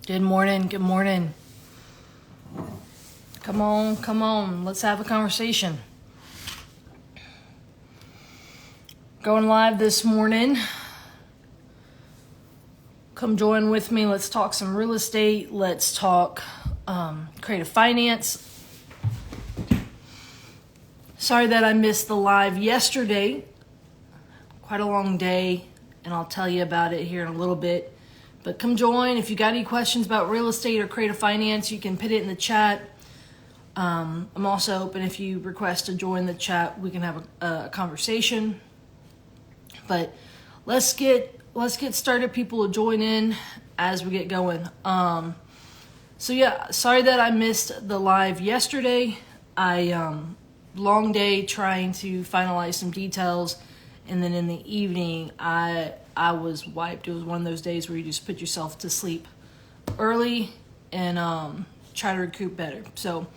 Good morning. Good morning. Come on, come on. Let's have a conversation. Going live this morning. Come join with me. Let's talk some real estate. Let's talk creative finance. Sorry that I missed the live yesterday. Quite a long day, and I'll tell you about it here in a little bit. But come join. If you got any questions about real estate or creative finance, you can put it in the chat. I'm also open if you request to join the chat. We can have a conversation. But let's get started. People will join in as we get going. Sorry that I missed the live yesterday. Long day trying to finalize some details, and then in the evening I was wiped. It was one of those days where you just put yourself to sleep early and try to recoup better. So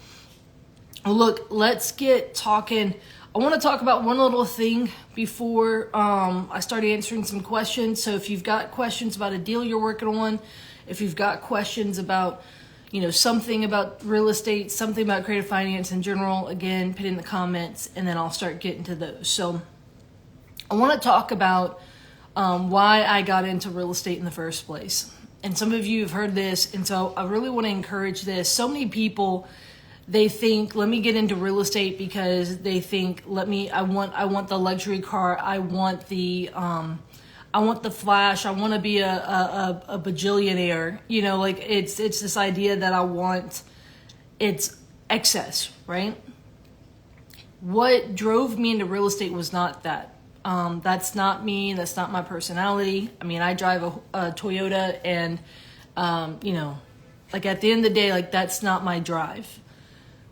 look, let's get talking. I want to talk about one little thing before I start answering some questions. So if you've got questions about a deal you're working on, if you've got questions about something about real estate, something about creative finance in general, again, put in the comments, and then I'll start getting to those. So I want to talk about why I got into real estate in the first place. And some of you have heard this, and so I really want to encourage this. So many people, they think, let me get into real estate because they think, I want the luxury car, I want the flash, I want to be a bajillionaire. It's this idea that it's excess, right? What drove me into real estate was not that. That's not me. That's not my personality. I mean, I drive a Toyota, and at the end of the day, that's not my drive.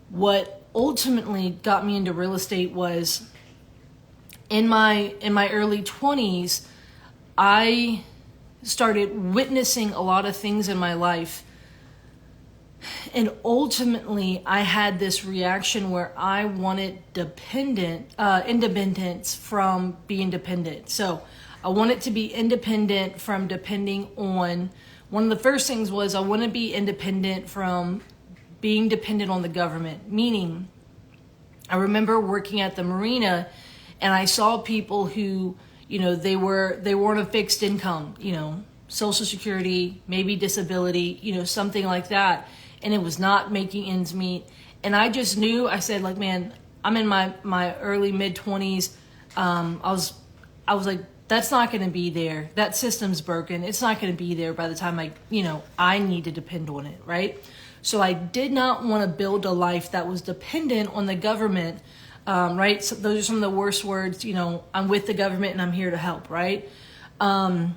What ultimately got me into real estate was in my early 20s, I started witnessing a lot of things in my life. And ultimately, I had this reaction where I wanted independence from being dependent. So I wanted to be independent from depending on, one of the first things was I want to be independent from being dependent on the government. Meaning, I remember working at the marina, and I saw people who, they weren't a fixed income, Social Security, maybe disability, something like that. And it was not making ends meet. And I just knew, I said, man, I'm in my early mid-20s. I was like, that's not going to be there. That system's broken. It's not going to be there by the time I need to depend on it, right? So I did not want to build a life that was dependent on the government, right? So those are some of the worst words, I'm with the government and I'm here to help, right? And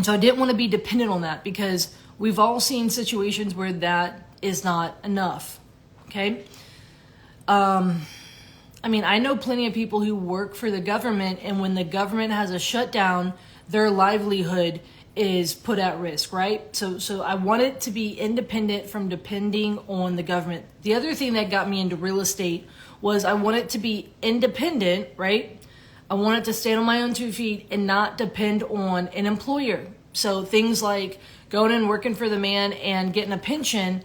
so I didn't want to be dependent on that, because we've all seen situations where that is not enough, okay? I know plenty of people who work for the government, and when the government has a shutdown, their livelihood is put at risk, right? So I wanted to be independent from depending on the government. The other thing that got me into real estate was I wanted to be independent, right? I wanted to stand on my own 2 feet and not depend on an employer. So things like going and working for the man and getting a pension,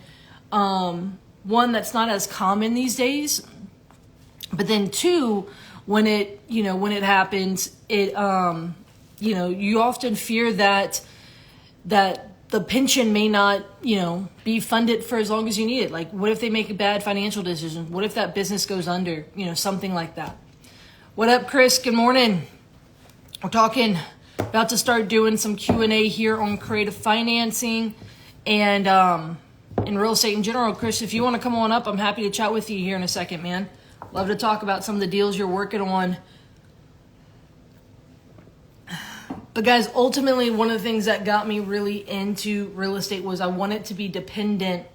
one, that's not as common these days. But then two, when it happens, you often fear that the pension may not, be funded for as long as you need it. Like, what if they make a bad financial decision? What if that business goes under? Something like that. What up, Chris? Good morning. We're about to start doing some Q&A here on creative financing and in real estate in general. Chris, if you want to come on up, I'm happy to chat with you here in a second, man. Love to talk about some of the deals you're working on. But guys, ultimately, one of the things that got me really into real estate was I wanted to be dependent.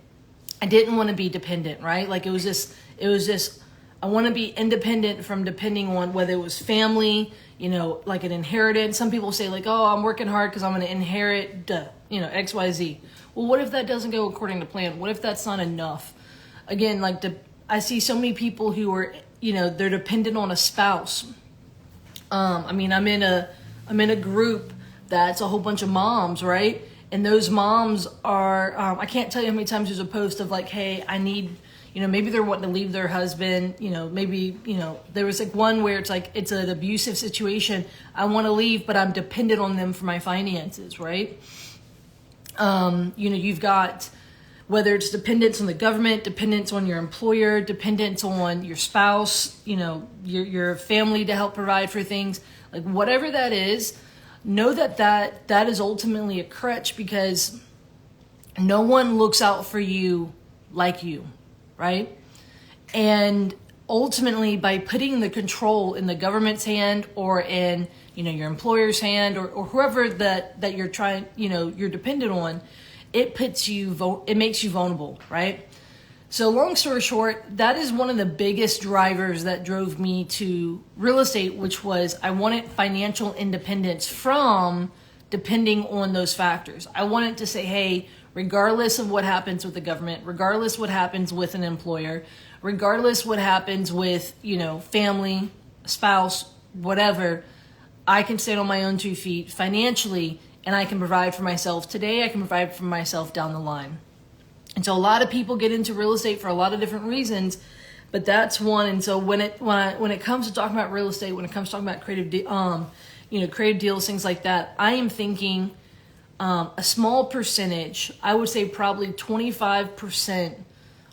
I didn't want to be dependent, right? It was just, I want to be independent from depending on whether it was family, like an inheritance. Some people say oh, I'm working hard because I'm going to inherit, X, Y, Z. Well, what if that doesn't go according to plan? What if that's not enough? Again, I see so many people who are, they're dependent on a spouse. I'm in a group that's a whole bunch of moms, right? And those moms are, I can't tell you how many times there's a post of like, hey, I need, maybe they're wanting to leave their husband, maybe, there was like one where it's like, it's an abusive situation. I want to leave, but I'm dependent on them for my finances, right? You've got, whether it's dependence on the government, dependence on your employer, dependence on your spouse, your family to help provide for things, like whatever that is, know that is ultimately a crutch, because no one looks out for you like you, right? And ultimately, by putting the control in the government's hand or in, your employer's hand or whoever that you're trying, you're dependent on, it makes you vulnerable, right? So long story short, that is one of the biggest drivers that drove me to real estate, which was I wanted financial independence from depending on those factors. I wanted to say, hey, regardless of what happens with the government, regardless what happens with an employer, regardless what happens with, family, spouse, whatever, I can stand on my own 2 feet financially, and I can provide for myself today. I can provide for myself down the line. And so a lot of people get into real estate for a lot of different reasons, but that's one. And so when it comes to talking about real estate, when it comes to talking about creative deals, things like that, I am thinking a small percentage, I would say probably 25%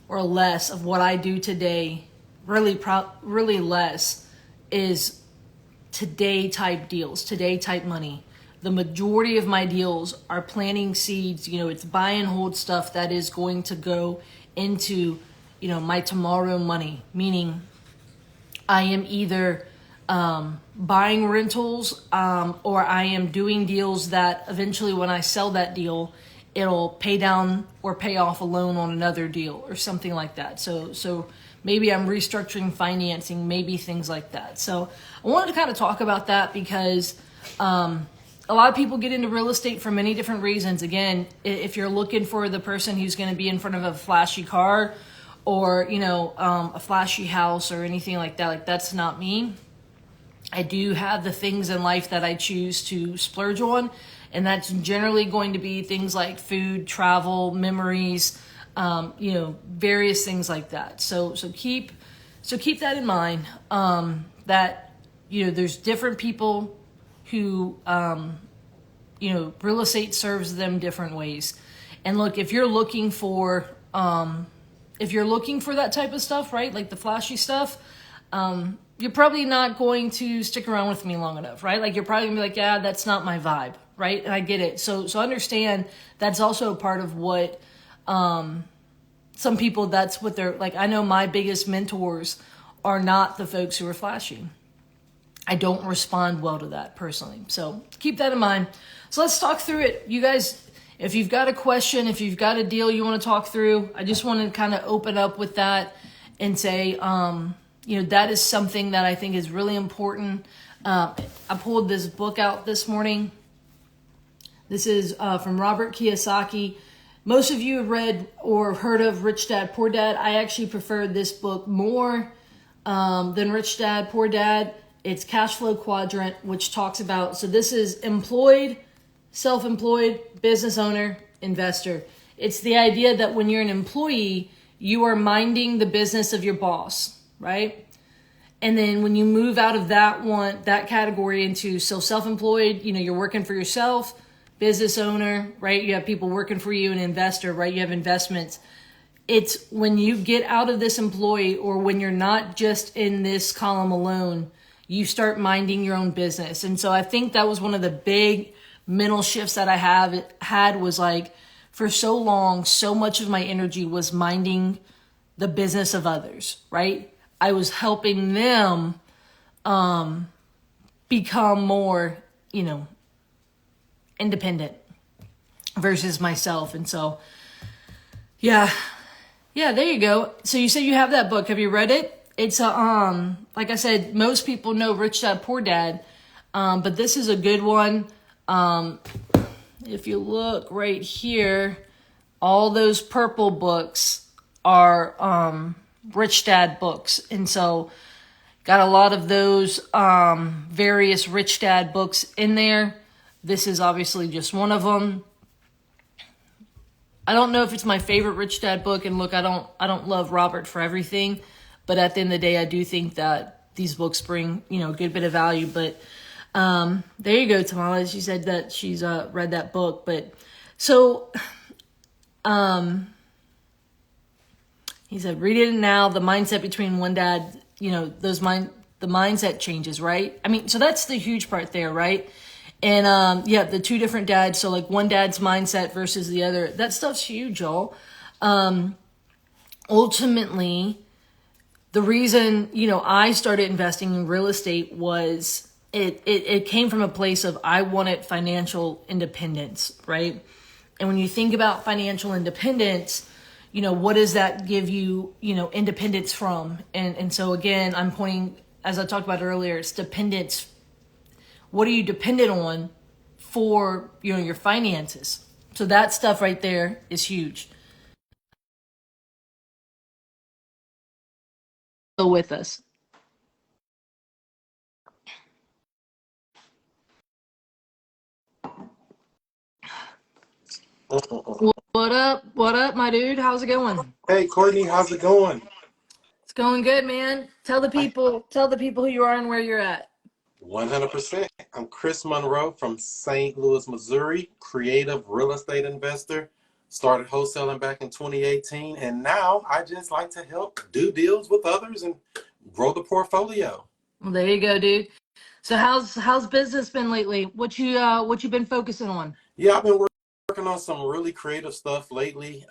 or less of what I do today, really less, is today type deals, today type money. The majority of my deals are planting seeds. It's buy and hold stuff that is going to go into, my tomorrow money. Meaning I am either buying rentals or I am doing deals that eventually when I sell that deal, it'll pay down or pay off a loan on another deal or something like that. So maybe I'm restructuring financing, maybe things like that. So I wanted to kind of talk about that because a lot of people get into real estate for many different reasons. Again, if you're looking for the person who's going to be in front of a flashy car or, a flashy house or anything like that, like that's not me. I do have the things in life that I choose to splurge on. And that's generally going to be things like food, travel, memories, various things like that. So keep that in mind, that, there's different people who, real estate serves them different ways. And look, if you're looking for that type of stuff, right? Like the flashy stuff, you're probably not going to stick around with me long enough, right? Like you're probably gonna be like, yeah, that's not my vibe, right? And I get it. So understand that's also a part of what, some people, that's what they're like. I know my biggest mentors are not the folks who are flashy. I don't respond well to that personally. So keep that in mind. So let's talk through it. You guys, if you've got a question, if you've got a deal you want to talk through, I just want to kind of open up with that and say, that is something that I think is really important. I pulled this book out this morning. This is from Robert Kiyosaki. Most of you have read or heard of Rich Dad, Poor Dad. I actually prefer this book more than Rich Dad, Poor Dad. It's Cash Flow Quadrant, which talks about, so this is employed, self-employed, business owner, investor. It's the idea that when you're an employee, you are minding the business of your boss, right? And then when you move out of that category into self-employed, you're working for yourself, business owner, right? You have people working for you, an investor, right? You have investments. It's when you get out of this employee, or when you're not just in this column alone, you start minding your own business. And so I think that was one of the big mental shifts that I had was like, for so long, so much of my energy was minding the business of others, right? I was helping them become more, independent versus myself. And so, yeah, there you go. So you said you have that book. Have you read it? It's like I said, most people know Rich Dad, Poor Dad, but this is a good one. If you look right here, all those purple books are Rich Dad books. And so got a lot of those various Rich Dad books in there. This is obviously just one of them. I don't know if it's my favorite Rich Dad book. And look, I don't love Robert for everything, but at the end of the day, I do think that these books bring, a good bit of value. But there you go, Tamala. She said that she's read that book. But so he said, read it now. The mindset between one dad, the mindset changes, right? I mean, so that's the huge part there, right? And the two different dads. So like one dad's mindset versus the other. That stuff's huge, y'all. Ultimately, the reason, I started investing in real estate was it came from a place of I wanted financial independence, right? And when you think about financial independence, what does that give you, independence from? And so again, I'm pointing, as I talked about earlier, it's dependence. What are you dependent on for, your finances? So that stuff right there is huge. Still with us. What up? What up, my dude? How's it going? Hey Courtney, how's it going? It's going good, man. I Tell the people who you are and where you're at. 100%. I'm Chris Monroe from St. Louis, Missouri, creative real estate investor. Started wholesaling back in 2018, and now I just like to help do deals with others and grow the portfolio. Well, there you go, dude. So how's business been lately? What you been focusing on? Yeah, I've been working on some really creative stuff lately.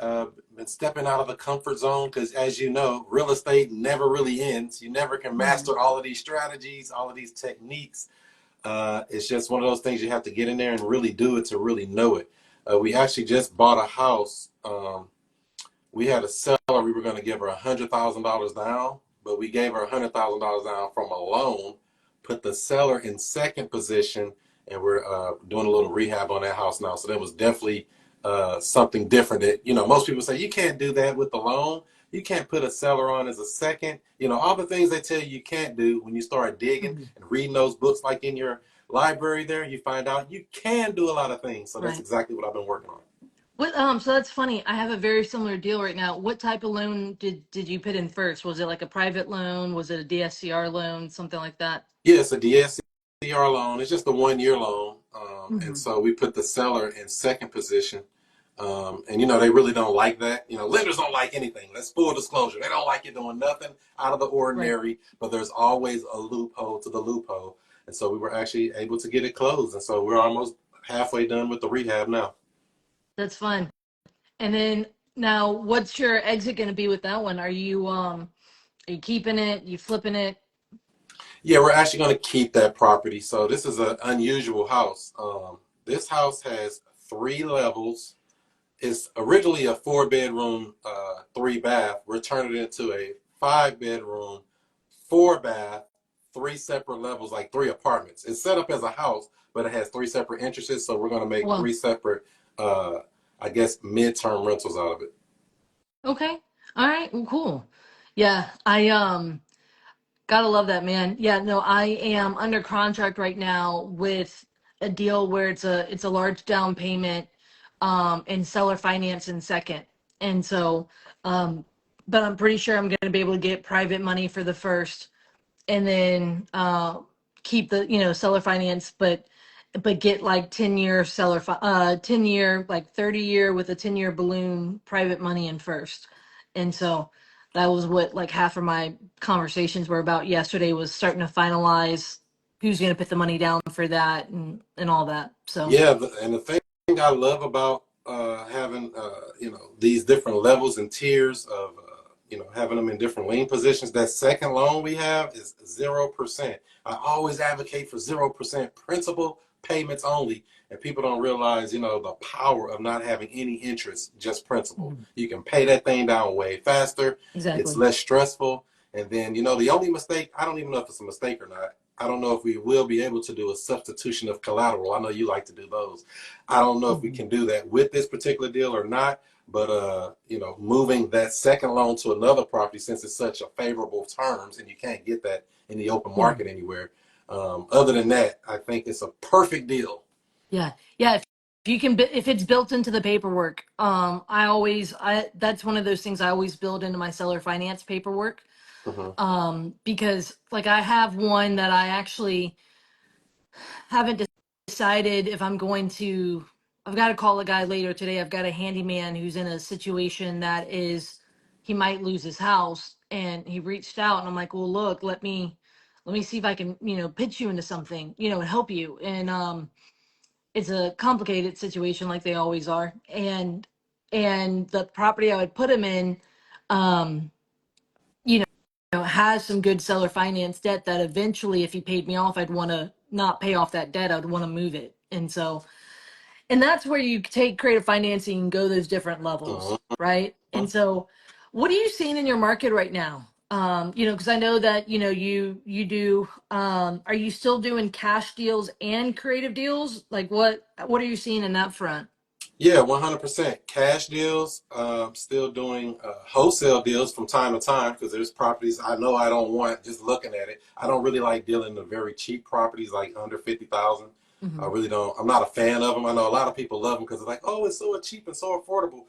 Been stepping out of the comfort zone because, as you know, real estate never really ends. You never can Mhm. master all of these strategies, all of these techniques. It's just one of those things you have to get in there and really do it to really know it. We actually just bought a house. We had a seller. We were going to give her $100,000 down, but we gave her $100,000 down from a loan. Put the seller in second position, and we're doing a little rehab on that house now. So that was definitely something different. That most people say you can't do that with the loan. You can't put a seller on as a second. All the things they tell you can't do. When you start digging Mhm. and reading those books, like in your library, there you find out you can do a lot of things. So that's Right. exactly what I've been working on. So that's funny. I have a very similar deal right now. What type of loan did you put in first? Was it like a private loan? Was it a DSCR loan? Something like that? Yeah, it's a DSCR loan. It's just a 1 year loan. And Hmm. so we put the seller in second position. And they really don't like that. Lenders don't like anything. That's full disclosure. They don't like you doing nothing out of the Right. ordinary, but there's always a loophole to the loophole. And so we were actually able to get it closed. And so we're almost halfway done with the rehab now. That's fun. And then now, what's your exit going to be with that one? Are you keeping it? You flipping it? Yeah, we're actually going to keep that property. So this is an unusual house. This house has 3 levels. It's originally a 4 bedroom, 3 bath. We're turning it into a 5 bedroom, 4 bath, 3 separate levels, like 3 apartments. It's set up as a house, but it has 3 separate entrances. So we're going to make Well, 3 separate, uh, I guess, midterm rentals out of it. okay. All right. Well, cool. Yeah, I gotta love that, man. Yeah, no, I am under contract right now with a deal where it's a large down payment, and seller finance in second. And so, um, but I'm pretty sure I'm gonna be able to get private money for the first, and then keep the seller finance, but get like 10-year 10-year, like 30-year with a 10-year balloon private money in first. And so that was what like half of my conversations were about yesterday, was starting to finalize who's going to put the money down for that and all that. So Yeah, and the thing I love about having these different levels and tiers of having them in different lien positions. That second loan we have is 0%. I always advocate for 0% principal payments only, and people don't realize the power of not having any interest, just principal. mhm, You can pay that thing down way faster. It's exactly. less stressful, and then the only mistake, I don't even know if it's a mistake or not. I don't know if we will be able to do a substitution of collateral. I know you like to do those. I don't know if we Mhm. can do that with this particular deal or not, but moving that second loan to another property, since it's such a favorable terms and you can't get that in the open Yeah. market anywhere. Other than that, I think it's a perfect deal. Yeah. Yeah. you can, if it's built into the paperwork, that's one of those things I always build into my seller finance paperwork. Hmm. Because like I have one that I actually haven't decided if I'm going to. I've got to call a guy later today. I've got a handyman who's in a situation that is, he might lose his house, and he reached out, and I'm like, well, look, let me see if I can, pitch you into something, and help you. And it's a complicated situation, like they always are. And the property I would put him in, um, you has some good seller finance debt that eventually, if he paid me off, I'd want to not pay off that debt. I'd want to move it. And that's where you take creative financing and go those different levels, Hmm. right? And so, what are you seeing in your market right now? Because I know that you do. Are you still doing cash deals and creative deals? Like what are you seeing in that front? Yeah, 100% cash deals. Still doing wholesale deals from time to time because there's properties I know I don't want just looking at it. I don't really like dealing in very cheap properties like under 50,000. I Hmm. really don't. I'm not a fan of them. I know a lot of people love them because it's like, oh, it's so cheap and so affordable.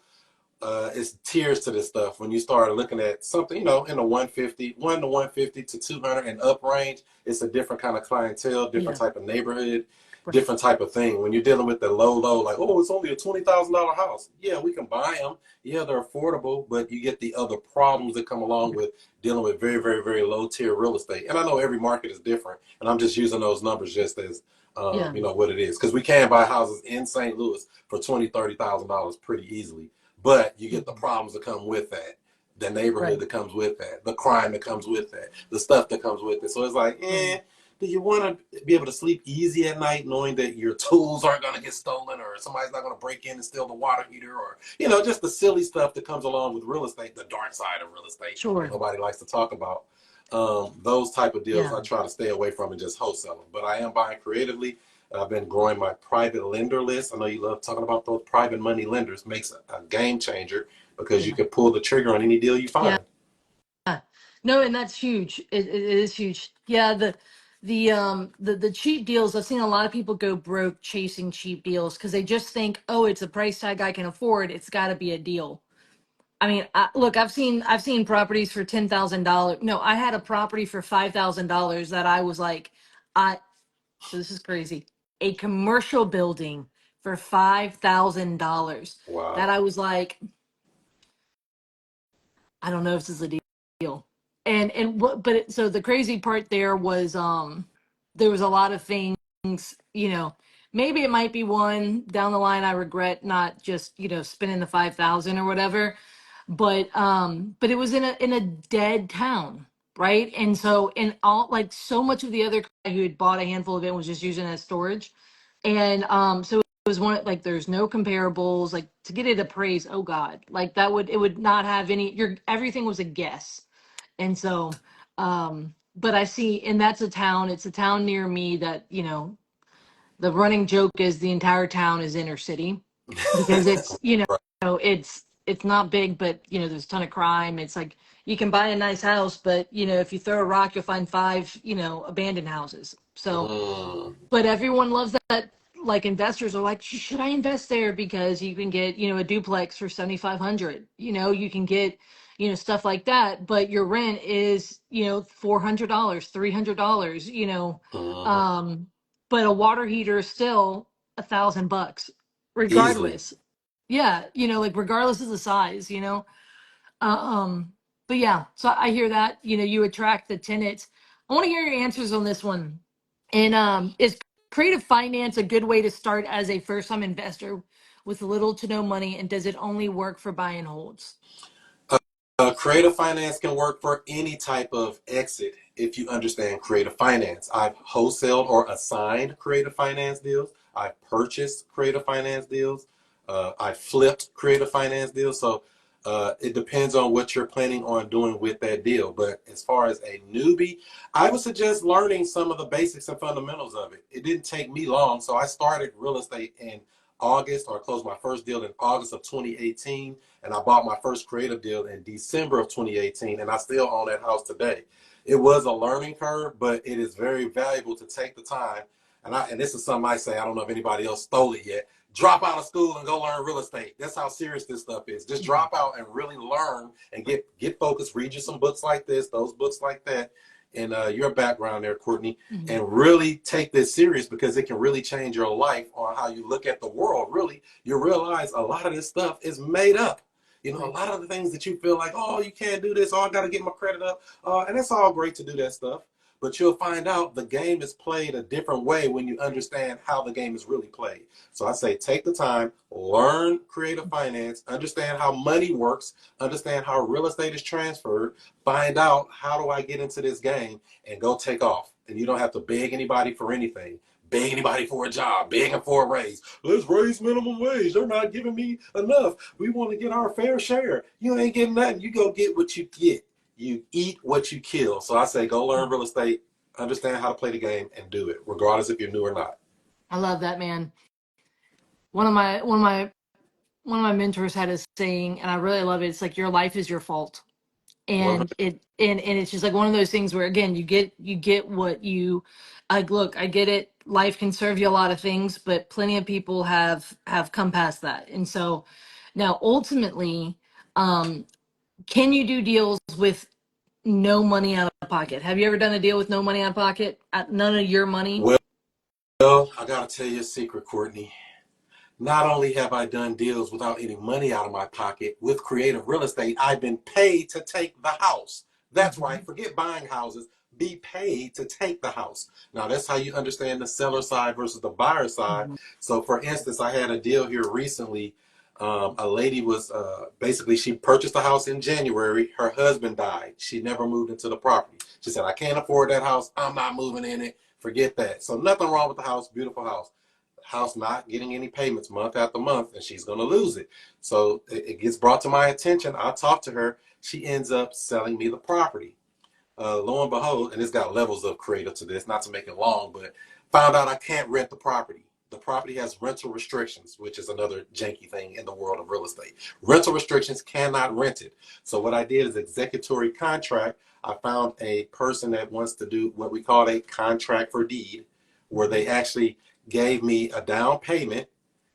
It's tiers to this stuff. When you start looking at something, in the 150 to 200 and up range, it's a different kind of clientele, different Yeah. type of neighborhood, Right. different type of thing. When you're dealing with the low, like, oh, it's only a $20,000 house. Yeah, we can buy them. Yeah, they're affordable, but you get the other problems that come along with dealing with very, very, very low tier real estate. And I know every market is different, and I'm just using those numbers just as Yeah. what it is, because we can buy houses in St. Louis for $20,000, $30,000 pretty easily. But you get the Mhm. problems that come with that, the neighborhood Right. that comes with that, the crime that comes with that, the stuff that comes with it. So it's like, Right. do you want to be able to sleep easy at night knowing that your tools aren't going to get stolen or somebody's not going to break in and steal the water heater or, just the silly stuff that comes along with real estate, the dark side of real estate that Sure. nobody likes to talk about. Those type of deals Yeah. I try to stay away from and just wholesale them. But I am buying creatively. I've been growing my private lender list. I know you love talking about those private money lenders. Makes a game changer because you Yeah. can pull the trigger on any deal you Yeah. find. No, and that's huge. It is huge. Yeah, the cheap deals, I've seen a lot of people go broke chasing cheap deals because they just think, oh, it's a price tag I can afford. It's got to be a deal. I mean, look, I've seen properties for $10,000. No, I had a property for $5,000 that I was like, I so this is crazy. A commercial building for $5,000 that Wow. I was like, I don't know if this is a deal. And what but so the crazy part there was there was a lot of things, you know, maybe it might be one down the line I regret not just, spending the 5,000 or whatever, but it was in a dead town, right? And so in all like so much of the other guy who had bought a handful of it was just using it as storage. And so it was one like there's no comparables like to get it appraised. Oh God, like it would not have any. Your everything was a guess. And so, but I see, and that's a town. It's a town near me that the running joke is the entire town is inner city because it's Right. it's not big, but there's a ton of crime. It's like you can buy a nice house, but if you throw a rock, you'll find five abandoned houses. So Mm, but everyone loves that. Like investors are like, should I invest there because you can get a duplex for 7,500. You can get stuff like that, but your rent is $400, $300. mhm. Um, but a water heater is still $1,000, Easily. regardless. Yeah, like regardless of the size. Um, but yeah, so I hear that. You attract the tenants. I want to hear your answers on this one. And is creative finance a good way to start as a first time investor with little to no money? And does it only work for buy and holds? Creative finance can work for any type of exit if you understand creative finance. I've wholesaled or assigned creative finance deals. I've purchased creative finance deals. I flipped creative finance deals. So it depends on what you're planning on doing with that deal. But as far as a newbie, I would suggest learning some of the basics and fundamentals of it. It didn't take me long. So I started real estate in August, or closed my first deal in August of 2018, and I bought my first creative deal in December of 2018, and I still own that house today. It was a learning curve, but it is very valuable to take the time. And this is something I say, I don't know if anybody else stole it yet. drop out of school and go learn real estate. That's how serious this stuff is. Just drop out and really learn and get focused. Read you some books like this, those books like that, and your background there, Courtney, and really take this serious because it can really change your life on how you look at the world. Really, you realize a lot of this stuff is made up. You know, a lot of the things that you feel like, oh, you can't do this, oh, I got to get my credit up, and it's all great to do that stuff. But you'll find out the game is played a different way when you understand how the game is really played. So I say take the time, learn creative finance, understand how money works, understand how real estate is transferred, find out how do I get into this game, and go take off. And you don't have to beg anybody for anything. Beg anybody for a job, begging for a raise. Let's raise minimum wage. They're not giving me enough. We want to get our fair share. You ain't getting nothing. You go get what you get. You eat what you kill. So I say go learn real estate, understand how to play the game, and do it, regardless if you're new or not. I love that, man. One of my mentors had a saying, and I really love it. It's like your life is your fault. And it's just like one of those things where again you get what you look, I get it, life can serve you a lot of things, but plenty of people have come past that. And so now ultimately, can you do deals with no money out of pocket? Have you ever done a deal with no money out of pocket, none of your money? Well, I gotta tell you a secret, Courtney. Not only have I done deals without any money out of my pocket with creative real estate, I've been paid to take the house. That's right. Forget buying houses. Be paid to take the house. Now, that's how you understand the seller side versus the buyer side. So, for instance, I had a deal here recently. A lady was basically, she purchased a house in January. Her husband died. She never moved into the property. She said, I can't afford that house. I'm not moving in it. Forget that. So, nothing wrong with the house. Beautiful house. House not getting any payments month after month, and she's going to lose it. So it gets brought to my attention. I talk to her. She ends up selling me the property. Lo and behold, and it's got levels of creative to this, not to make it long, but found out I can't rent the property. The property has rental restrictions, which is another janky thing in the world of real estate. Rental restrictions, cannot rent it. So what I did is executory contract. I found a person that wants to do what we call a contract for deed, where they actually gave me a down payment.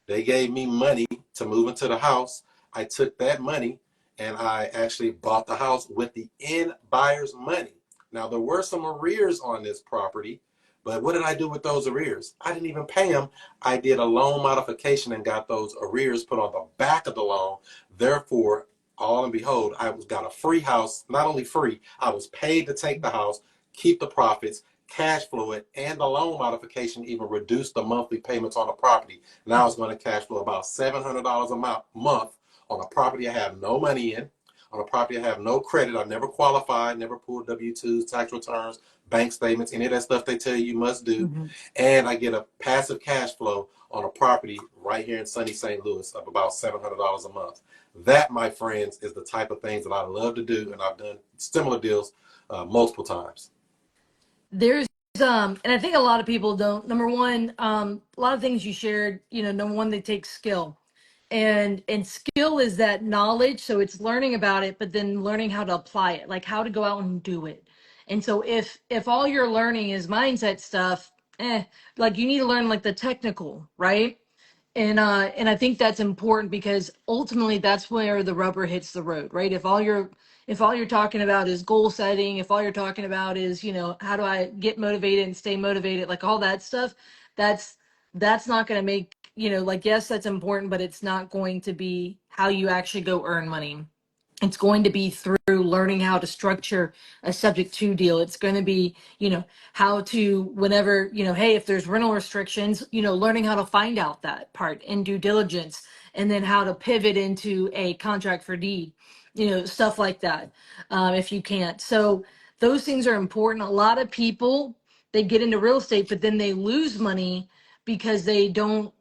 They gave me money to move into the house. I took that money and I actually bought the house with the end buyer's money. Now, there were some arrears on this property, but what did I do with those arrears? I didn't even pay them. I did a loan modification and got those arrears put on the back of the loan. Therefore, all and behold, I got a free house. Not only free, I was paid to take the house, keep the profits, cash flow it, and the loan modification even reduced the monthly payments on the property. Now it's going to cash flow about $700 a month on a property I have no money in, on a property I have no credit. I've never qualified, never pulled W-2s, tax returns, bank statements, any of that stuff they tell you must do. And I get a passive cash flow on a property right here in sunny St. Louis of about $700 a month. That, my friends, is the type of things that I love to do, and I've done similar deals multiple times. There's and I think a lot of people don't. Number one, a lot of things you shared, number one, they take skill. And skill is that knowledge, so it's learning about it, but then learning how to apply it, like how to go out and do it. And so if all you're learning is mindset stuff, like you need to learn like the technical, right? And I think that's important because ultimately that's where the rubber hits the road, right? If all you're talking about is goal setting, if all you're talking about is, how do I get motivated and stay motivated, like all that stuff, that's not going to make, like, yes, that's important, but it's not going to be how you actually go earn money. It's going to be through learning how to structure a subject to deal. It's going to be, how to, whenever, hey, if there's rental restrictions, learning how to find out that part in due diligence, and then how to pivot into a contract for deed, stuff like that, if you can't. So those things are important. A lot of people, they get into real estate, but then they lose money because they don't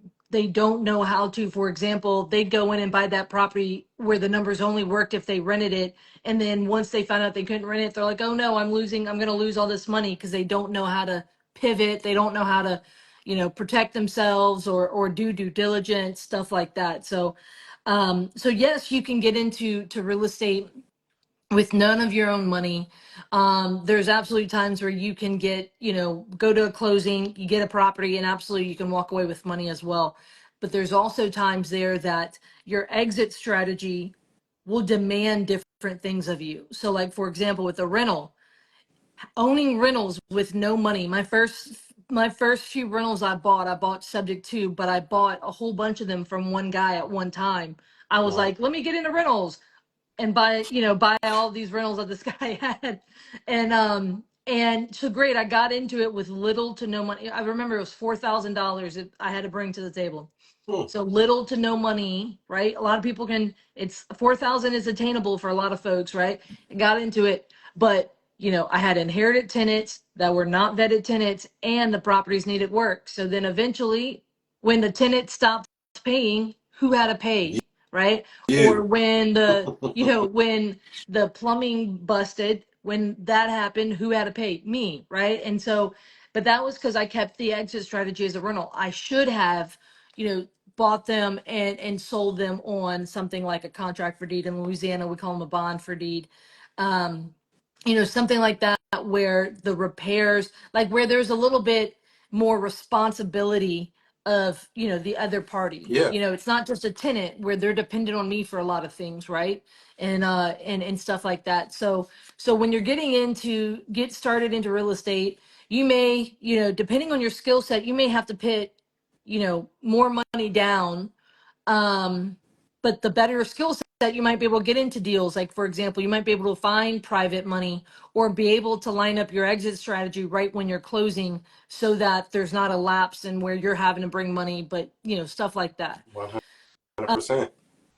know how to. For example, they'd go in and buy that property where the numbers only worked if they rented it. And then once they found out they couldn't rent it, they're like, oh no, I'm going to lose all this money, because they don't know how to pivot. They don't know how to, protect themselves or do due diligence, stuff like that. So yes, you can get into real estate with none of your own money. There's absolutely times where you can get, go to a closing, you get a property, and absolutely you can walk away with money as well. but there's also times there that your exit strategy will demand different things of you. So like, for example, with a rental, owning rentals with no money. My first few rentals I bought subject to, but I bought a whole bunch of them from one guy at one time. I was Uh-huh. like, let me get into rentals and buy all these rentals that this guy had. And so great, I got into it with little to no money. I remember it was $4,000 that I had to bring to the table. Hmm. So little to no money, right? A lot of people it's 4,000 is attainable for a lot of folks, right? I got into it, but I had inherited tenants that were not vetted tenants and the properties needed work. So then eventually when the tenant stopped paying, who had to pay, right? Or You. when the plumbing busted, when that happened, who had to pay? Me, right? And so, but that was because I kept the exit strategy as a rental. I should have, bought them and sold them on something like a contract for deed. In Louisiana, we call them a bond for deed. Um, something like that where the repairs, like where there's a little bit more responsibility of, the other party. Yeah. It's not just a tenant where they're dependent on me for a lot of things, right? And stuff like that. So when you're get started into real estate, you may, depending on your skill set, you may have to put, more money down. Um, but the better skill set, you might be able to get into deals. Like, for example, you might be able to find private money or be able to line up your exit strategy right when you're closing so that there's not a lapse in where you're having to bring money, but, stuff like that. 100%.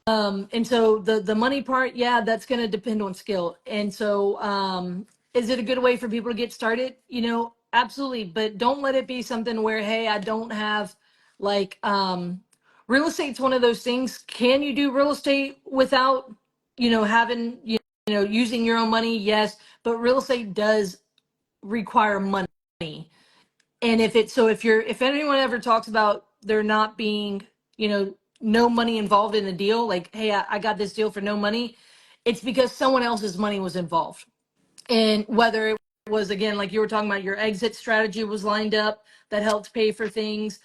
And so the money part, yeah, that's going to depend on skill. And so, is it a good way for people to get started? Absolutely. But don't let it be something where, hey, I don't have like, real estate's one of those things. Can you do real estate without, having, using your own money? Yes. But real estate does require money. And if anyone ever talks about there not being, no money involved in the deal, like, hey, I got this deal for no money, it's because someone else's money was involved. And whether it was, again, like you were talking about, your exit strategy was lined up that helped pay for things,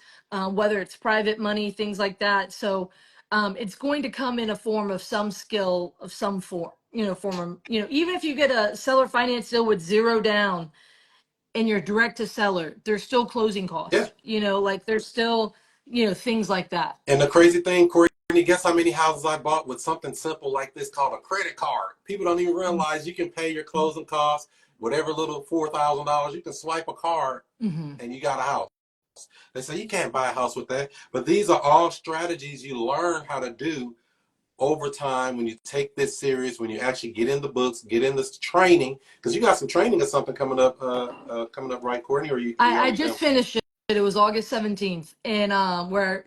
whether it's private money, things like that. So it's going to come in a form of some skill of some even if you get a seller finance deal with zero down, and you're direct to seller, there's still closing Yeah. costs, like there's still, things like that. And the crazy thing, Courtney, guess how many houses I bought with something simple like this called a credit card? People don't even realize you can pay your closing costs, whatever little $4,000, you can swipe a card Mm-hmm. and you got a house. They say you can't buy a house with that. But these are all strategies you learn how to do over time when you take this serious, when you actually get in the books, get in this training, because you got some training or something coming up, right, Courtney? Or you I already just done? finished it. It was August 17th, and where,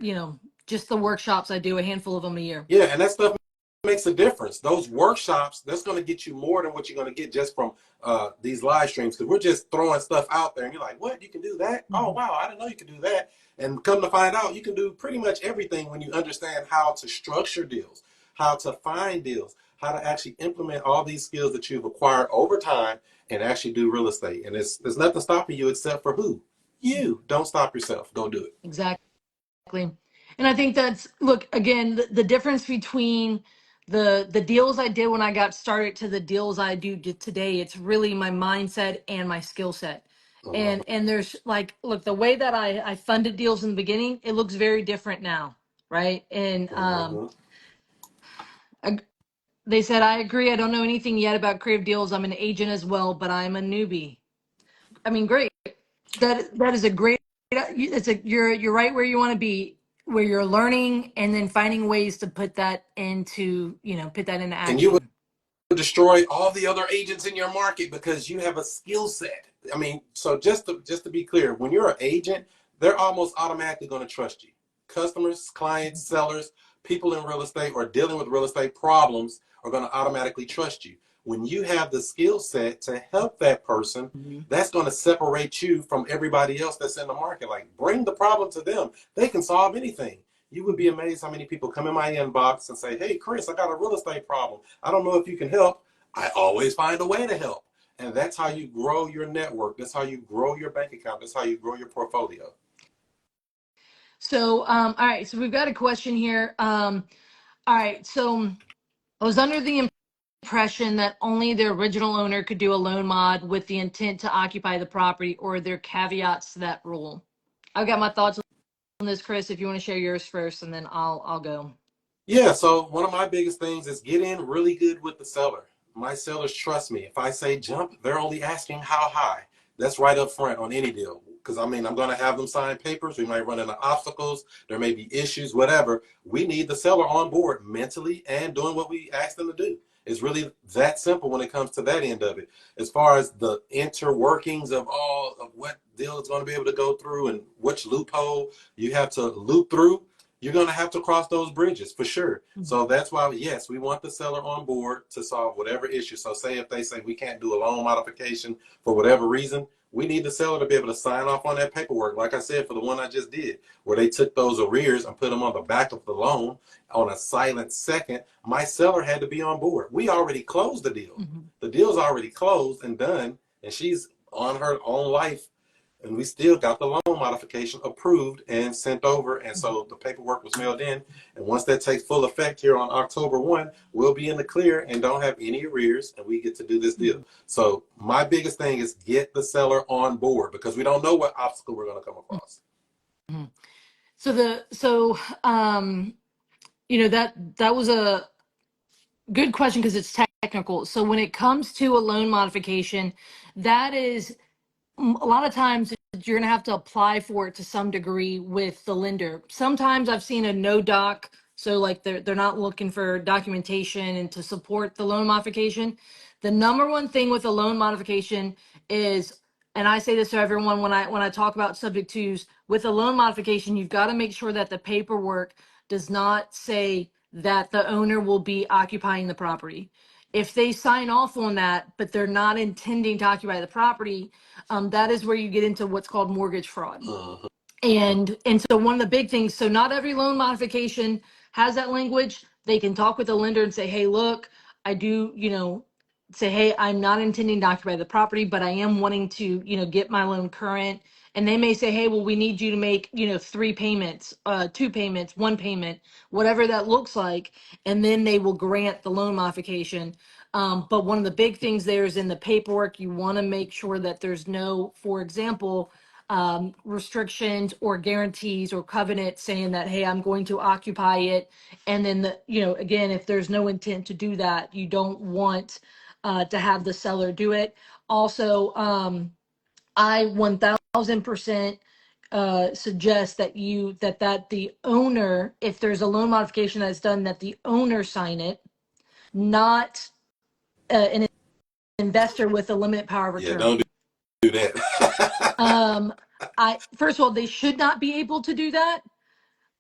just the workshops, I do a handful of them a year. Yeah, and that stuff makes a difference. Those workshops, that's going to get you more than what you're going to get just from these live streams, because we're just throwing stuff out there, and you're like, what? You can do that? Oh, Mm-hmm. wow, I didn't know you could do that. And come to find out, you can do pretty much everything when you understand how to structure deals, how to find deals, how to actually implement all these skills that you've acquired over time and actually do real estate. And there's nothing stopping you except for who? You. Don't stop yourself. Go do it. Exactly. And I think look, again, the difference between the deals I did when I got started to the deals I do today, it's really my mindset and my skill set. Uh-huh. And there's like, look, the way that I funded deals in the beginning, it looks very different now, right? And Uh-huh. I, they said, I agree. I don't know anything yet about creative deals. I'm an agent as well, but I'm a newbie. I mean, great. That is a great. You're right where you want to be, where you're learning and then finding ways to put that into And you action. destroy all the other agents in your market because you have a skill set. I mean, so just to be clear, when you're an agent, they're almost automatically going to trust you. Customers, clients, sellers, people in real estate or dealing with real estate problems are going to automatically trust you. When you have the skill set to help that person, Mhm. that's going to separate you from everybody else that's in the market. Like, bring the problem to them. They can solve anything. You would be amazed how many people come in my inbox and say, hey, Chris, I got a real estate problem. I don't know if you can help. I always find a way to help. And that's how you grow your network. That's how you grow your bank account. That's how you grow your portfolio. So, all right. So we've got a question here. All right. So I was under the impression that only the original owner could do a loan mod with the intent to occupy the property, or are there caveats to that rule? I've got my thoughts on this, Chris. If you want to share yours first, and then I'll go. Yeah, so one of my biggest things is get in really good with the seller. My sellers trust me. If I say jump, they're only asking how high. That's right up front on any deal. Because I mean, I'm going to have them sign papers. We might run into obstacles. There may be issues, whatever. We need the seller on board mentally and doing what we ask them to do. It's really that simple when it comes to that end of it. As far as the interworkings of all of what deal is going to be able to go through and which loophole you have to loop through, you're going to have to cross those bridges for sure. Mm-hmm. So that's why, yes, we want the seller on board to solve whatever issue. So say if they say we can't do a loan modification for whatever reason, we need the seller to be able to sign off on that paperwork. Like I said, for the one I just did, where they took those arrears and put them on the back of the loan on a silent second, my seller had to be on board. We already closed the deal. Mm-hmm. The deal's already closed and done, and she's on her own life. And we still got the loan modification approved and sent over. And so the paperwork was mailed in. And once that takes full effect here on October 1, we'll be in the clear and don't have any arrears, and we get to do this deal. So my biggest thing is get the seller on board, because we don't know what obstacle we're going to come across. Mm-hmm. That was a good question because it's technical. So when it comes to a loan modification, that is a lot of times you're going to have to apply for it to some degree with the lender. Sometimes I've seen a no doc, so like they're not looking for documentation and to support the loan modification. The number one thing with a loan modification is, and I say this to everyone when I talk about subject twos, with a loan modification, you've got to make sure that the paperwork does not say that the owner will be occupying the property. If they sign off on that, but they're not intending to occupy the property, that is where you get into what's called mortgage fraud. Uh-huh. And so one of the big things, so not every loan modification has that language. They can talk with the lender and say, hey, look, I do, say, hey, I'm not intending to occupy the property, but I am wanting to, get my loan current. And they may say, hey, well, we need you to make, 3 payments, 2 payments, 1 payment, whatever that looks like. And then they will grant the loan modification. But one of the big things there is in the paperwork, you want to make sure that there's no, for example, restrictions or guarantees or covenants saying that, hey, I'm going to occupy it. And then, again, if there's no intent to do that, you don't want to have the seller do it. Also, I 1000% suggest that the owner, if there's a loan modification that's done, that the owner sign it, not an investor with a limited power of attorney. Yeah, don't do that. First of all, they should not be able to do that.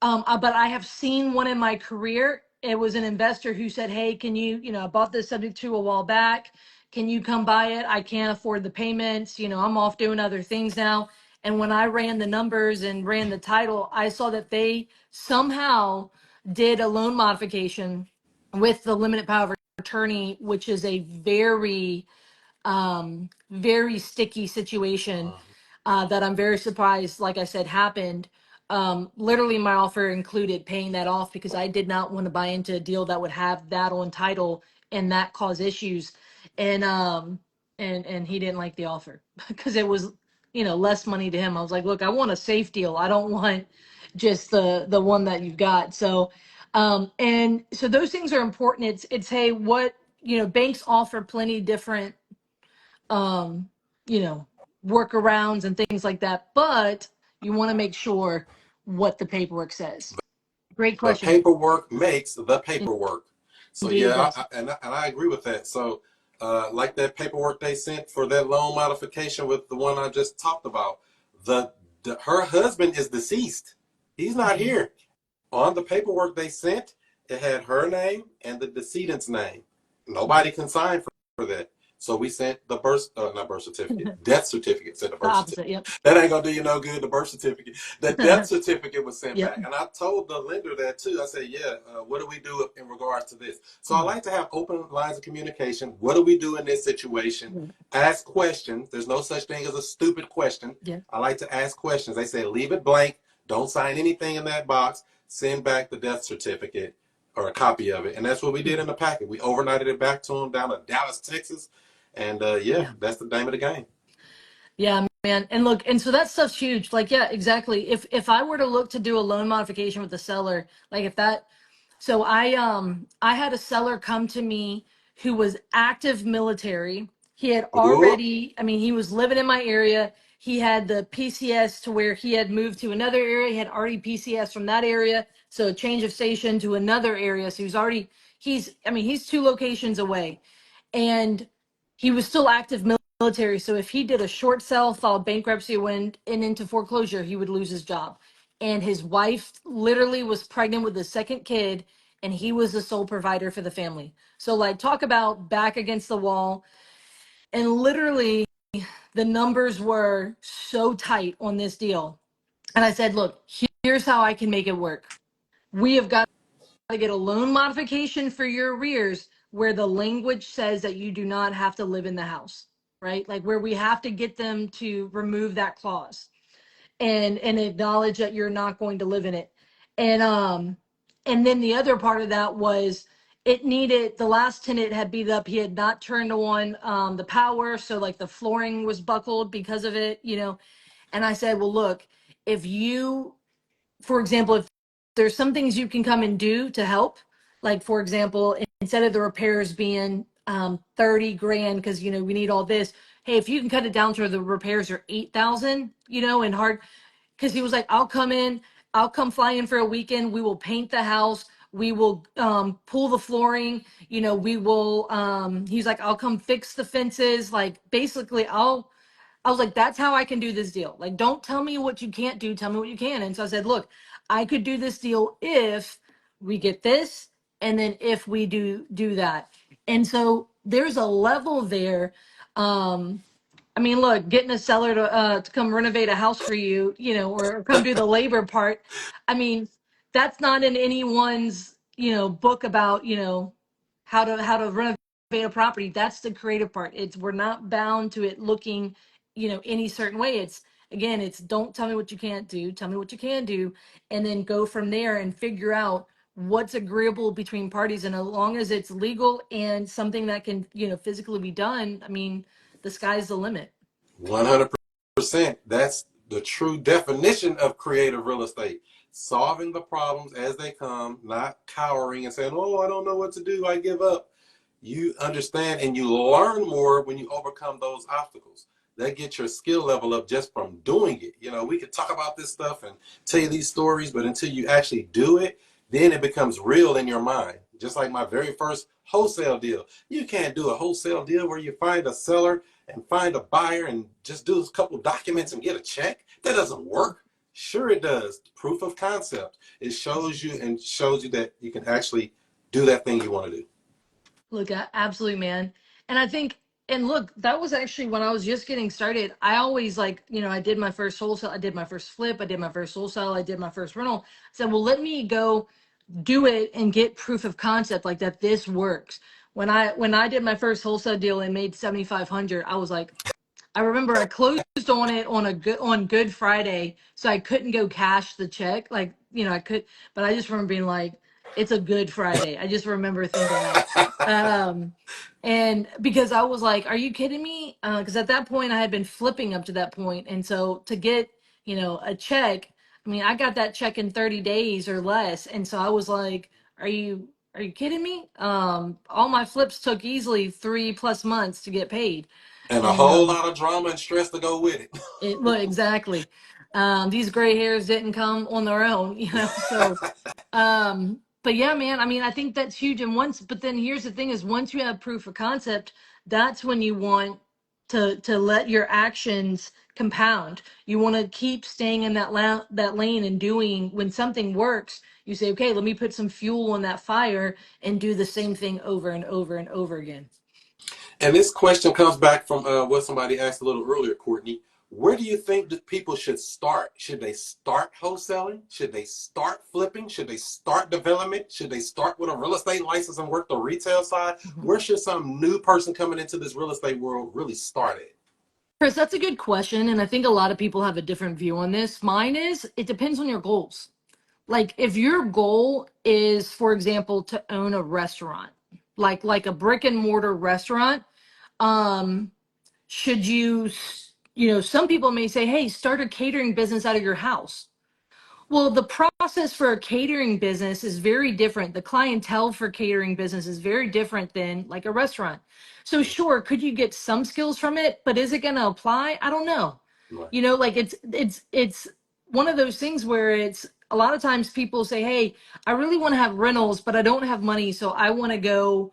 But I have seen one in my career. It was an investor who said, hey, can you, I bought this subject to a while back. Can you come buy it? I can't afford the payments. I'm off doing other things now. And when I ran the numbers and ran the title, I saw that they somehow did a loan modification with the limited power of attorney, which is a very, very sticky situation that I'm very surprised, like I said, happened. Literally my offer included paying that off because I did not want to buy into a deal that would have that on title and that cause issues. And he didn't like the offer because it was, less money to him. I was like, look, I want a safe deal. I don't want just the one that you've got. So, and so those things are important. It's, hey, what, banks offer plenty different, workarounds and things like that, but you want to make sure what the paperwork says. Great question. The paperwork makes the paperwork. So Indeed, yeah, I agree with that. So like that paperwork they sent for that loan modification with the one I just talked about, her husband is deceased. He's not here. On the paperwork they sent, it had her name and the decedent's name. Nobody can sign for that. So we sent the not birth certificate, death certificate. Sent the birth certificate. Yep. That ain't gonna do you no good. The birth certificate, the death certificate was sent back, and I told the lender that too. I said, yeah, what do we do in regards to this? So I like to have open lines of communication. What do we do in this situation? Ask questions. There's no such thing as a stupid question. I like to ask questions. They say leave it blank. Don't sign anything in that box. Send back the death certificate or a copy of it. And that's what we did in the packet. We overnighted it back to them down to Dallas, Texas. And yeah, Yeah. that's the name of the game. Yeah, man. And look, and so that stuff's huge. Like, yeah, exactly. If I were to look to do a loan modification with the seller, like if that, so I had a seller come to me who was active military. He had Ooh, already, I mean, he was living in my area. He had the PCS to where he had moved to another area. He had already PCS from that area. So a change of station to another area. So I mean, he's 2 locations away. And he was still active military. So if he did a short sell, filed bankruptcy, went and into foreclosure, he would lose his job. And his wife literally was pregnant with the second kid, and he was the sole provider for the family. So, like, talk about back against the wall. And literally, the numbers were so tight on this deal. And I said, look, here's how I can make it work. We have got to get a loan modification for your arrears where the language says that you do not have to live in the house, right? Like where we have to get them to remove that clause and acknowledge that you're not going to live in it. And then the other part of that was it needed the last tenant had beat up. He had not turned on the power, so like the flooring was buckled because of it, you know. And I said, well, look, if you, for example, if there's some things you can come and do to help, like for example, instead of the repairs being 30 grand, because you know we need all this. Hey, if you can cut it down to where the repairs are 8,000, you know, and hard, because he was like, I'll come fly in for a weekend. We will paint the house. We will pull the flooring. You know, we will. He's like, I'll come fix the fences. Like basically, I was like, that's how I can do this deal. Like, don't tell me what you can't do. Tell me what you can. And so I said, look, I could do this deal if we get this, and then if we do that. And so there's a level there. Um, I mean, look, getting a seller to come renovate a house for you, you know, or come do the labor part. I mean, that's not in anyone's, you know, book about, you know, how to renovate a property. That's the creative part. It's we're not bound to it looking, you know, any certain way. It's again, it's don't tell me what you can't do. Tell me what you can do, and then go from there and figure out what's agreeable between parties. And as long as it's legal and something that can, you know, physically be done, I mean, the sky's the limit. 100%. That's the true definition of creative real estate. Solving the problems as they come, not cowering and saying, oh, I don't know what to do. I give up. You understand and you learn more when you overcome those obstacles. That gets your skill level up just from doing it. You know, we could talk about this stuff and tell you these stories, but until you actually do it, then it becomes real in your mind. Just like my very first wholesale deal. You can't do a wholesale deal where you find a seller and find a buyer and just do a couple documents and get a check. That doesn't work. Sure it does. Proof of concept. It shows you and shows you that you can actually do that thing you want to do. Look, absolutely, man. And I think, and look, that was actually when I was just getting started. I always like, you know, I did my first wholesale, I did my first flip, I did my first wholesale, I did my first rental. I said, well, let me go do it and get proof of concept like that this works. When I did my first wholesale deal and made 7,500, I was like, I remember I closed on it on Good Friday, so I couldn't go cash the check. Like, you know, I could, but I just remember being like, it's a Good Friday. I just remember thinking that. Um, and because I was like, are you kidding me? Because at that point I had been flipping up to that point, and so to get, you know, a check, I mean, I got that check in 30 days or less, and so I was like, are you kidding me? All my flips took easily 3+ months to get paid. And a And whole lot of drama and stress to go with look, exactly. These gray hairs didn't come on their own, you know. So, but yeah, man. I mean, I think that's huge. And but then here's the thing: is once you have proof of concept, that's when you want to let your actions compound. You want to keep staying in that lane and doing. When something works, you say, okay, let me put some fuel on that fire and do the same thing over and over and over again. And this question comes back from what somebody asked a little earlier, Courtney. Where do you think that people should start? Should they start wholesaling? Should they start flipping? Should they start development? Should they start with a real estate license and work the retail side? Mhm. Where should some new person coming into this real estate world really start at? Chris, that's a good question. And I think a lot of people have a different view on this. Mine is it depends on your goals. Like if your goal is, for example, to own a restaurant, like a brick and mortar restaurant, um, should you, some people may say, hey, start a catering business out of your house. Well, the process for a catering business is very different. The clientele for catering business is very different than like a restaurant. So sure, could you get some skills from it, but is it going to apply? I don't know. Right. Like it's one of those things where it's a lot of times people say, "Hey, I really want to have rentals, but I don't have money, so I want to go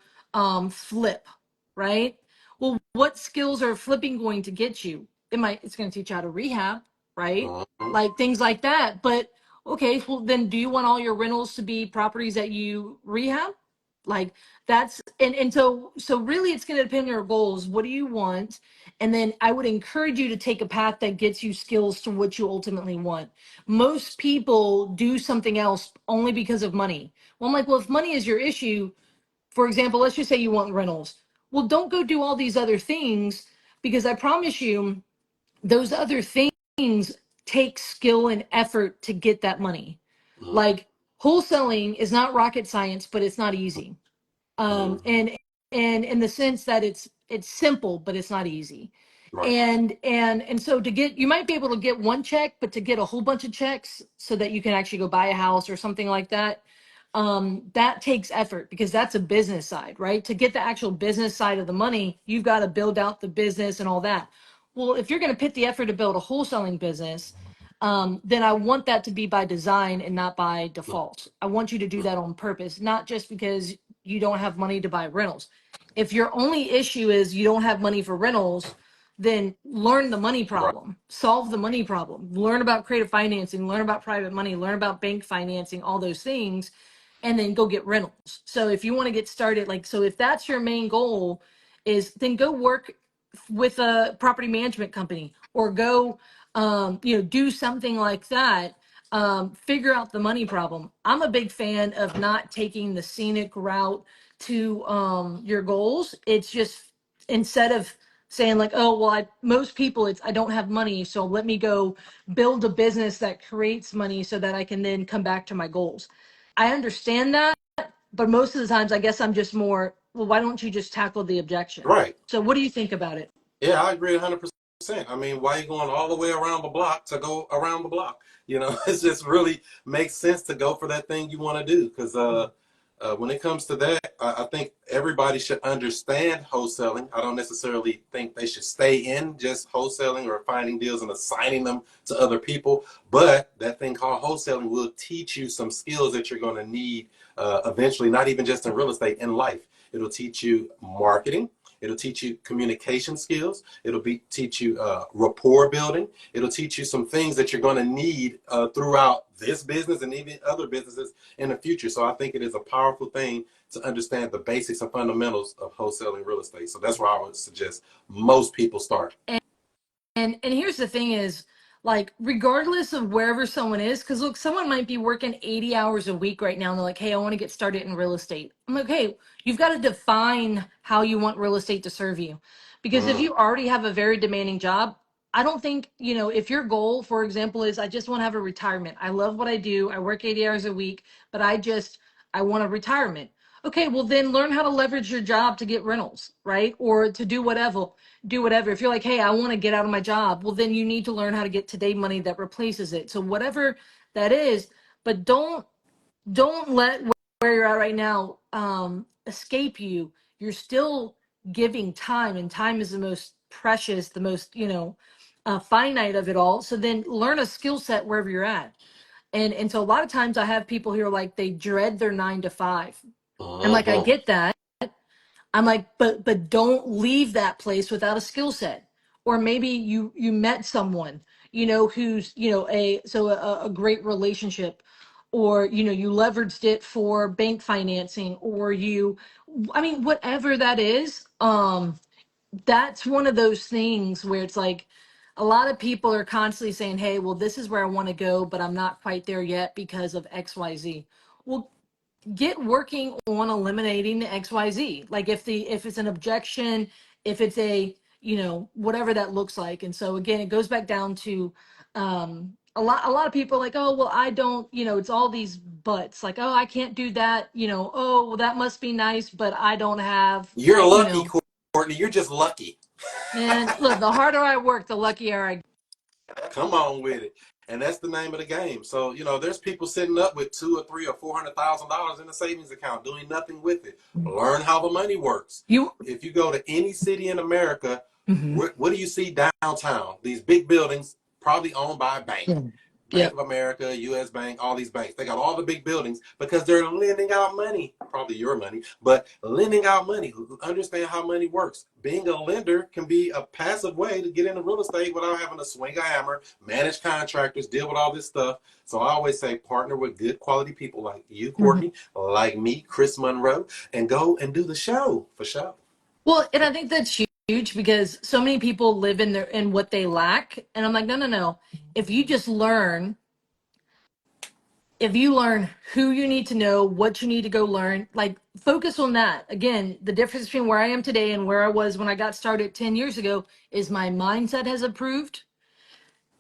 flip." Right? Well, what skills are flipping going to get you? It's going to teach you how to rehab, right? Mhm. Like things like that. But okay, well then do you want all your rentals to be properties that you rehab? Like that's and so really it's going to depend on your goals. What do you want? And then I would encourage you to take a path that gets you skills to what you ultimately want. Most people do something else only because of money. Well, I'm like, well, if money is your issue, for example, let's just say you want rentals. Well, don't go do all these other things because I promise you those other things take skill and effort to get that money. Mhm. Like wholesaling is not rocket science, but it's not easy. Mhm. And in the sense that it's simple, but it's not easy. Right. And so to get you might be able to get one check, but to get a whole bunch of checks so that you can actually go buy a house or something like that, that takes effort because that's a business side, right? To get the actual business side of the money, you've got to build out the business and all that. Well, if you're going to put the effort to build a wholesaling business, then I want that to be by design and not by default. I want you to do that on purpose, not just because you don't have money to buy rentals. If your only issue is you don't have money for rentals, then learn the money Right. problem, solve the money problem, learn about creative financing, learn about private money, learn about bank financing, all those things, and then go get rentals. So if you want to get started, like, so if that's your main goal, is then go work with a property management company or go, do something like that. Figure out the money problem. I'm a big fan of not taking the scenic route to your goals. It's just instead of saying like, oh well, most people it's I don't have money, so let me go build a business that creates money so that I can then come back to my goals. I understand that, but most of the times I guess I'm just more, well, why don't you just tackle the objection? Right. So what do you think about it? Yeah, I agree 100%. I mean, why are you going all the way around the block to go around the block? It just really makes sense to go for that thing you want to do. Because when it comes to that, I think everybody should understand wholesaling. I don't necessarily think they should stay in just wholesaling or finding deals and assigning them to other people. But that thing called wholesaling will teach you some skills that you're going to need eventually, not even just in real estate, in life. It'll teach you marketing. It'll teach you communication skills. Teach you rapport building. It'll teach you some things that you're going to need throughout this business and even other businesses in the future. So I think it is a powerful thing to understand the basics and fundamentals of wholesaling real estate. So that's where I would suggest most people start. And here's the thing is like regardless of wherever someone is, because look, someone might be working 80 hours a week right now and they're like, hey, I want to get started in real estate. I'm like, hey, you've got to define how you want real estate to serve you. Because if Mm, you already have a very demanding job, I don't think, if your goal, for example, is I just want to have a retirement. I love what I do. I work 80 hours a week, but I want a retirement. Okay, well then learn how to leverage your job to get rentals, right? Or to do whatever. If you're like, hey, I want to get out of my job, well, then you need to learn how to get today money that replaces it. So whatever that is, but don't let where you're at right now escape you. You're still giving time, and time is the most precious, the most finite of it all. So then learn a skill set wherever you're at. And so a lot of times I have people here like they dread their 9 to 5. And like I mhm. get that. I'm like, but don't leave that place without a skill set. Or maybe you met someone, who's, a great relationship, or you leveraged it for bank financing, or whatever that is. That's one of those things where it's like a lot of people are constantly saying, hey, well, this is where I want to go, but I'm not quite there yet because of XYZ. Well, get working on eliminating the XYZ. Like if it's an objection, if it's a whatever that looks like. And so again, it goes back down to a lot of people are like, oh, well, I don't, it's all these buts, like, oh, I can't do that, oh, well, that must be nice, but I don't have, You're you lucky, know, Courtney. You're just lucky. man, look, the harder I work, the luckier I. Come on with it. And that's the name of the game. So, there's people sitting up with two or three or $400,000 in a savings account doing nothing with it. Learn how the money works. You. If you go to any city in America, Mhm. what do you see downtown? These big buildings, probably owned by a bank. Yeah. Bank Yep. of America, U.S. Bank, all these banks. They got all the big buildings because they're lending out money, probably your money, but lending out money. Understand how money works. Being a lender can be a passive way to get into real estate without having to swing a hammer, manage contractors, deal with all this stuff. So I always say partner with good quality people like you, Mhm. Courtney, like me, Chris Monroe, and go and do the show for sure. Well, and I think that's huge because so many people live in what they lack, and I'm like, no, no, no. If you just learn, if you learn who you need to know, what you need to go learn, like focus on that. Again, the difference between where I am today and where I was when I got started 10 years ago is my mindset has improved,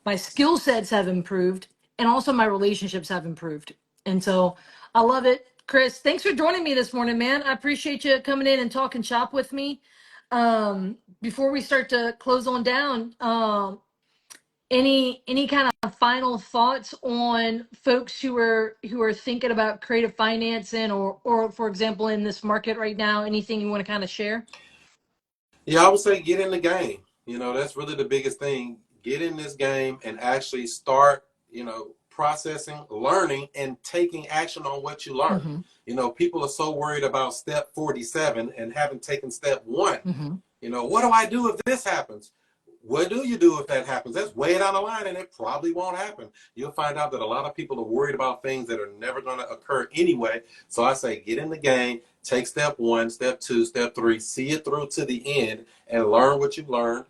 my skill sets have improved, and also my relationships have improved. And so I love it. Chris, thanks for joining me this morning, man. I appreciate you coming in and talking shop with me. Before we start to close on down, any kind of final thoughts on folks who are thinking about creative financing or for example in this market right now, anything you want to kind of share? Yeah, I would say get in the game. That's really the biggest thing. Get in this game and actually start, processing, learning, and taking action on what you learn. Mm-hmm. People are so worried about step 47 and haven't taken step one. Mm-hmm. What do I do if this happens? What do you do if that happens? That's way down the line and it probably won't happen. You'll find out that a lot of people are worried about things that are never going to occur anyway. So I say get in the game, take step one, step two, step three, see it through to the end and learn what you've learned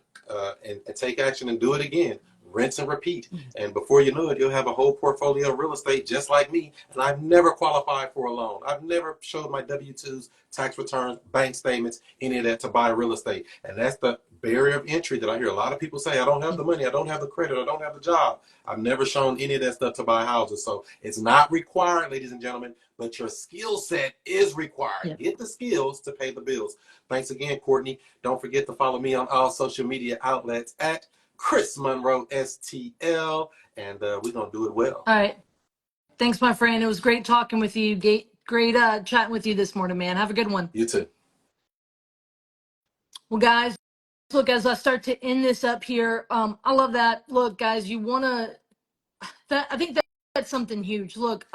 and take action and do it again. Rinse and repeat. And before you know it, you'll have a whole portfolio of real estate just like me. And I've never qualified for a loan. I've never showed my W-2s, tax returns, bank statements, any of that to buy real estate. And that's the barrier of entry that I hear a lot of people say, I don't have the money, I don't have the credit, I don't have the job. I've never shown any of that stuff to buy houses. So it's not required, ladies and gentlemen, but your skill set is required. Yeah. Get the skills to pay the bills. Thanks again, Courtney. Don't forget to follow me on all social media outlets at Chris Monroe STL, and we're going to do it well. All right. Thanks, my friend. It was great talking with you. Great chatting with you this morning, man. Have a good one. You too. Well, guys, look, as I start to end this up here, I love that. Look, guys, you want to, I think that's something huge. Look,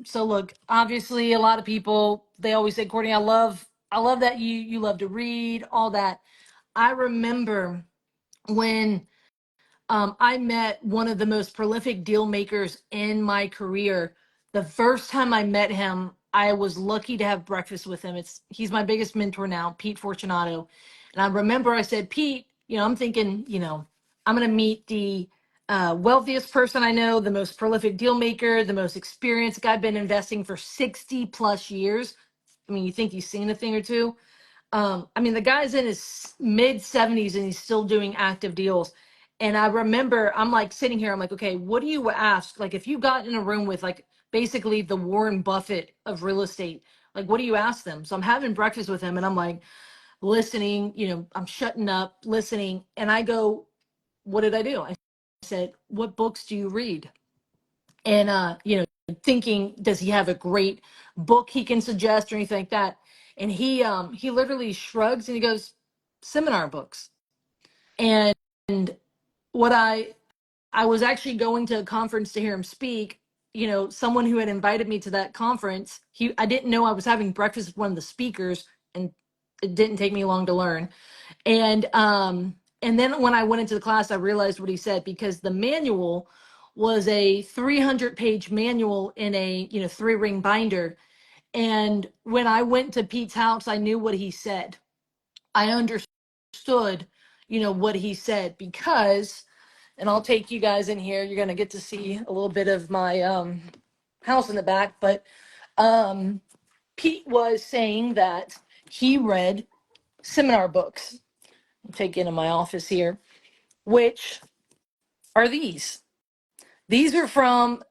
so look, obviously a lot of people, they always say, Courtney, I love that you love to read, all that. I remember when I met one of the most prolific deal makers in my career. The first time I met him, I was lucky to have breakfast with him. He's my biggest mentor now, Pete Fortunato. And I remember I said, Pete, I'm thinking, I'm going to meet the wealthiest person I know, the most prolific deal maker, the most experienced guy, been investing for 60 plus years. I mean, you think he's seen a thing or two? I mean, the guy's in his mid 70s and he's still doing active deals. And I remember I'm like sitting here, I'm like, okay, what do you ask? Like, if you got in a room with like basically the Warren Buffett of real estate, like, what do you ask them? So I'm having breakfast with him and I'm like listening, I'm shutting up, listening. And I go, what did I do? I said, what books do you read? And, thinking, does he have a great book he can suggest or anything like that? And he literally shrugs and he goes, seminar books. And what I was actually going to a conference to hear him speak. Someone who had invited me to that conference, I didn't know I was having breakfast with one of the speakers, and it didn't take me long to learn. And then when I went into the class, I realized what he said, because the manual was a 300-page manual in a 3-ring binder. And when I went to Pete's house, I knew what he said. I understood, what he said, because, and I'll take you guys in here. You're gonna get to see a little bit of my house in the back, but Pete was saying that he read seminar books. take into my office here, which are these. These are from,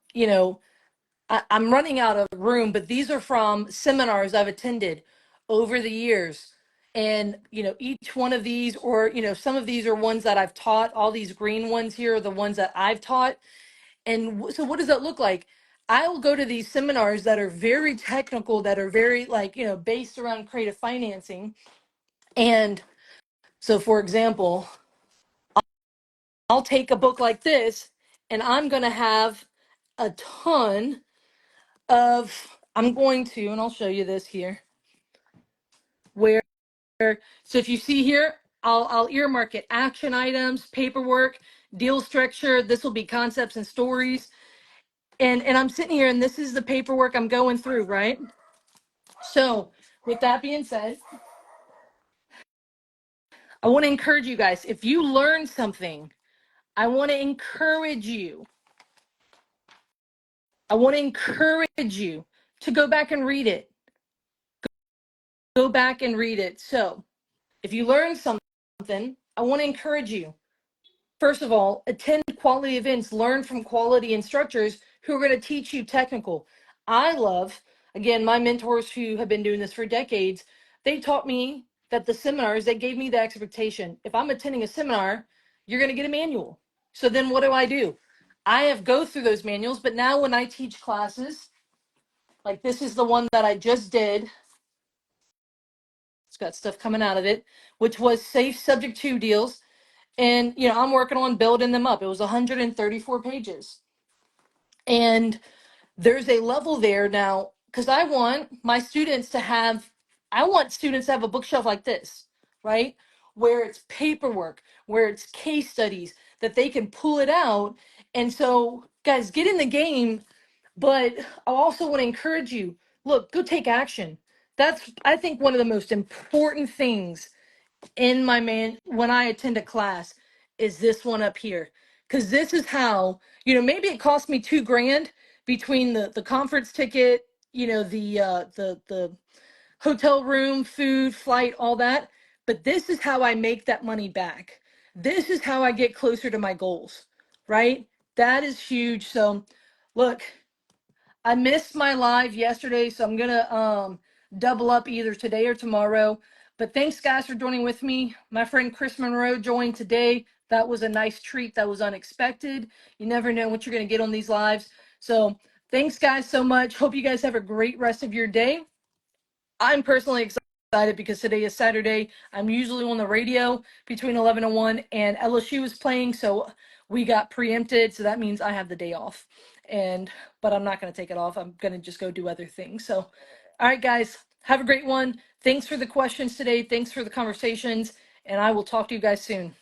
I'm running out of room, but these are from seminars I've attended over the years. And, each one of these, or, some of these are ones that I've taught. All these green ones here are the ones that I've taught. And so what does that look like? I will go to these seminars that are very technical, that are very based around creative financing. And so, for example, I'll take a book like this and I'm going to have a ton I'm going to, and I'll show you this here, where, so if you see here, I'll earmark it: action items, paperwork, deal structure. This will be concepts and stories. And I'm sitting here and this is the paperwork I'm going through, right? So with that being said, I want to encourage you guys, if you learn something, I want to encourage you. I want to encourage you to go back and read it. Go back and read it. So if you learn something, I want to encourage you. First of all, attend quality events, learn from quality instructors who are going to teach you technical. I love, again, my mentors who have been doing this for decades, they taught me that the seminars, they gave me the expectation. If I'm attending a seminar, you're going to get a manual. So then what do? I have go through those manuals, but now when I teach classes, like this is the one that I just did. It's got stuff coming out of it, which was safe subject to deals. And, I'm working on building them up. It was 134 pages. And there's a level there now, because I want students to have a bookshelf like this, right? Where it's paperwork, where it's case studies, that they can pull it out. And so, guys, get in the game. But I also want to encourage you, look, go take action. That's, I think, one of the most important things when I attend a class is this one up here. Because this is how, maybe it cost me $2,000 between the conference ticket, the hotel room, food, flight, all that. But this is how I make that money back. This is how I get closer to my goals, right? That is huge. So look, I missed my live yesterday, so I'm gonna double up either today or tomorrow. But thanks, guys, for joining with me. My friend Chris Monroe joined today. That was a nice treat. That was unexpected. You never know what you're gonna get on these lives. So thanks, guys, so much. Hope you guys have a great rest of your day. I'm personally excited because today is Saturday. I'm usually on the radio between 11 and 1, and LSU is playing, so we got preempted. So that means I have the day off. But I'm not going to take it off. I'm going to just go do other things. So, all right, guys, have a great one. Thanks for the questions today. Thanks for the conversations, and I will talk to you guys soon.